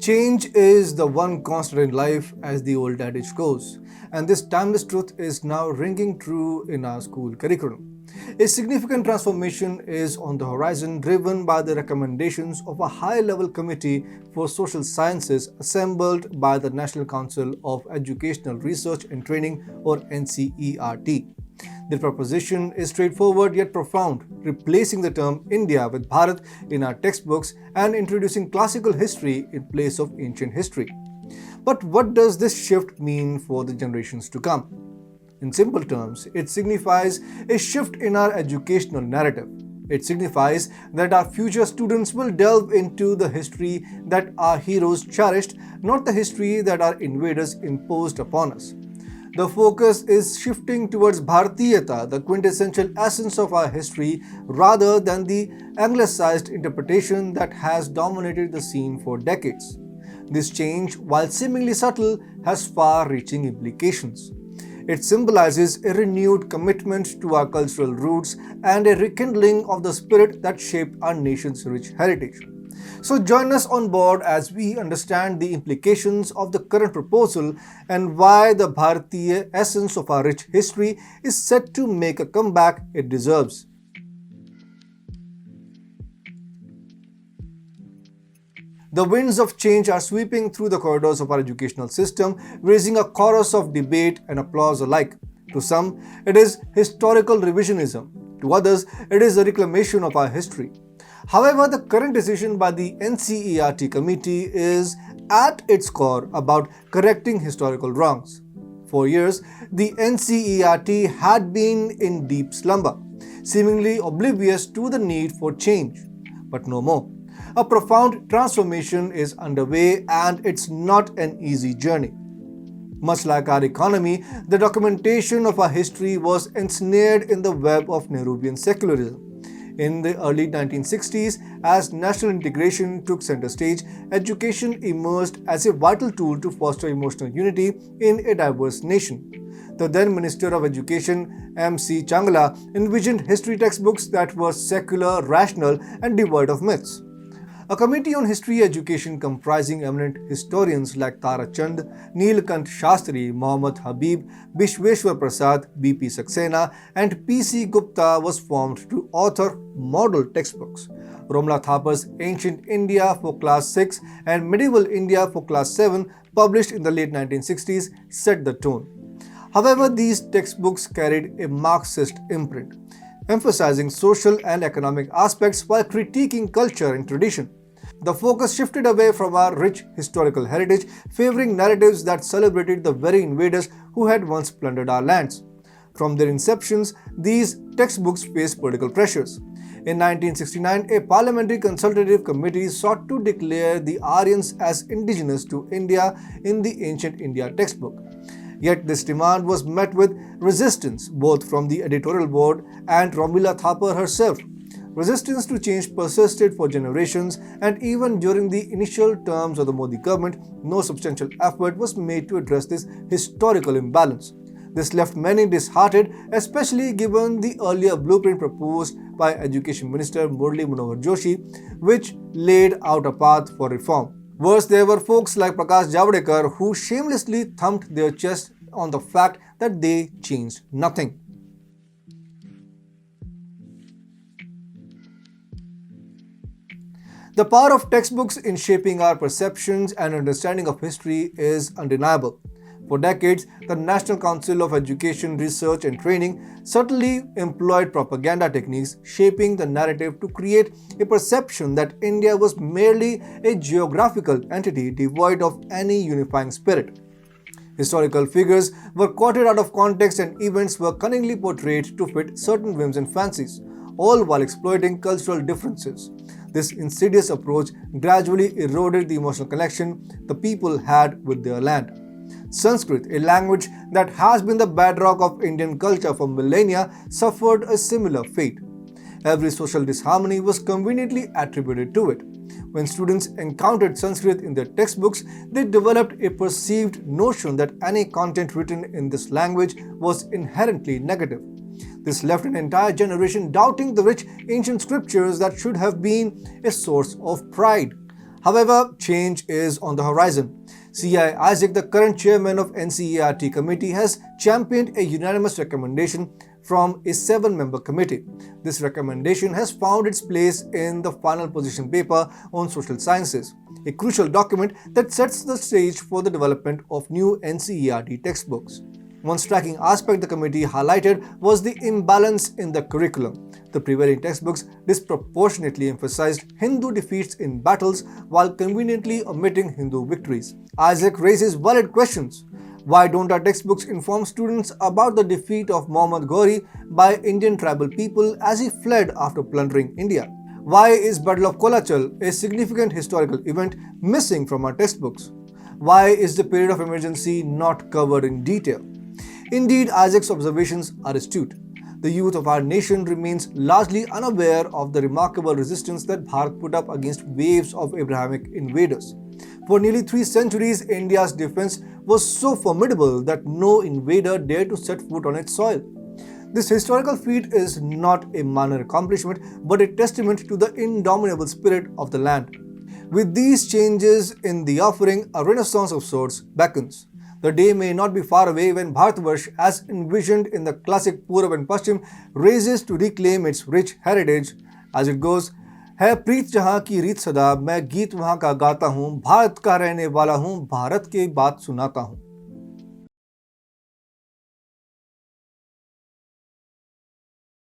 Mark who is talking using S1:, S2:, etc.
S1: Change is the one constant in life, as the old adage goes, and this timeless truth is now ringing true in our school curriculum. A significant transformation is on the horizon, driven by the recommendations of a high-level committee for social sciences assembled by the National Council of Educational Research and Training, or NCERT. The proposition is straightforward yet profound, replacing the term India with Bharat in our textbooks and introducing classical history in place of ancient history. But what does this shift mean for the generations to come? In simple terms, it signifies a shift in our educational narrative. It signifies that our future students will delve into the history that our heroes cherished, not the history that our invaders imposed upon us. The focus is shifting towards Bharatiyata, the quintessential essence of our history, rather than the anglicized interpretation that has dominated the scene for decades. This change, while seemingly subtle, has far-reaching implications. It symbolizes a renewed commitment to our cultural roots and a rekindling of the spirit that shaped our nation's rich heritage. So join us on board as we understand the implications of the current proposal and why the Bharatiya essence of our rich history is set to make a comeback it deserves. The winds of change are sweeping through the corridors of our educational system, raising a chorus of debate and applause alike. To some, it is historical revisionism. To others, it is a reclamation of our history. However, the current decision by the NCERT committee is at its core about correcting historical wrongs. For years, the NCERT had been in deep slumber, seemingly oblivious to the need for change. But no more. A profound transformation is underway, and it's not an easy journey. Much like our economy, the documentation of our history was ensnared in the web of Nehruvian secularism. In the early 1960s, as national integration took center stage, education emerged as a vital tool to foster emotional unity in a diverse nation. The then Minister of Education, M.C. Changla, envisioned history textbooks that were secular, rational, and devoid of myths. A committee on history education comprising eminent historians like Tara Chand, Neelkant Shastri, Mohammad Habib, Bishweshwar Prasad, B.P. Saxena, and P.C. Gupta was formed to author model textbooks. Romla Thapar's Ancient India for Class 6 and Medieval India for Class 7, published in the late 1960s, set the tone. However, these textbooks carried a Marxist imprint, emphasizing social and economic aspects while critiquing culture and tradition. The focus shifted away from our rich historical heritage, favoring narratives that celebrated the very invaders who had once plundered our lands. From their inceptions, these textbooks faced political pressures. In 1969, a parliamentary consultative committee sought to declare the Aryans as indigenous to India in the Ancient India textbook. Yet this demand was met with resistance both from the editorial board and Romila Thapar herself. Resistance to change persisted for generations, and even during the initial terms of the Modi government, no substantial effort was made to address this historical imbalance. This left many disheartened, especially given the earlier blueprint proposed by Education Minister Murli Manohar Joshi, which laid out a path for reform. Worse, there were folks like Prakash Javadekar who shamelessly thumped their chest on the fact that they changed nothing. The power of textbooks in shaping our perceptions and understanding of history is undeniable. For decades, the National Council of Education, Research and Training subtly employed propaganda techniques, shaping the narrative to create a perception that India was merely a geographical entity devoid of any unifying spirit. Historical figures were quoted out of context and events were cunningly portrayed to fit certain whims and fancies, all while exploiting cultural differences. This insidious approach gradually eroded the emotional connection the people had with their land. Sanskrit, a language that has been the bedrock of Indian culture for millennia, suffered a similar fate. Every social disharmony was conveniently attributed to it. When students encountered Sanskrit in their textbooks, they developed a perceived notion that any content written in this language was inherently negative. This left an entire generation doubting the rich ancient scriptures that should have been a source of pride. However, change is on the horizon. C.I. Isaac, the current chairman of NCERT committee, has championed a unanimous recommendation from a 7-member committee. This recommendation has found its place in the final position paper on social sciences, a crucial document that sets the stage for the development of new NCERT textbooks. One striking aspect the committee highlighted was the imbalance in the curriculum. The prevailing textbooks disproportionately emphasized Hindu defeats in battles while conveniently omitting Hindu victories. Isaac raises valid questions. Why don't our textbooks inform students about the defeat of Muhammad Ghori by Indian tribal people as he fled after plundering India? Why is Battle of Kolachal, a significant historical event, missing from our textbooks? Why is the period of emergency not covered in detail? Indeed, Isaac's observations are astute. The youth of our nation remains largely unaware of the remarkable resistance that Bharat put up against waves of Abrahamic invaders. For nearly 3 centuries, India's defense was so formidable that no invader dared to set foot on its soil. This historical feat is not a minor accomplishment, but a testament to the indomitable spirit of the land. With these changes in the offering, a renaissance of sorts beckons. The day may not be far away when Bharatvarsh, as envisioned in the classic Purab and Paschim, raises to reclaim its rich heritage. As it goes, है प्रीत जहाँ की रीत सदा, मैं गीत वहाँ का गाता हूँ, भारत का रहने वाला हूँ, भारत की बात सुनाता हूँ.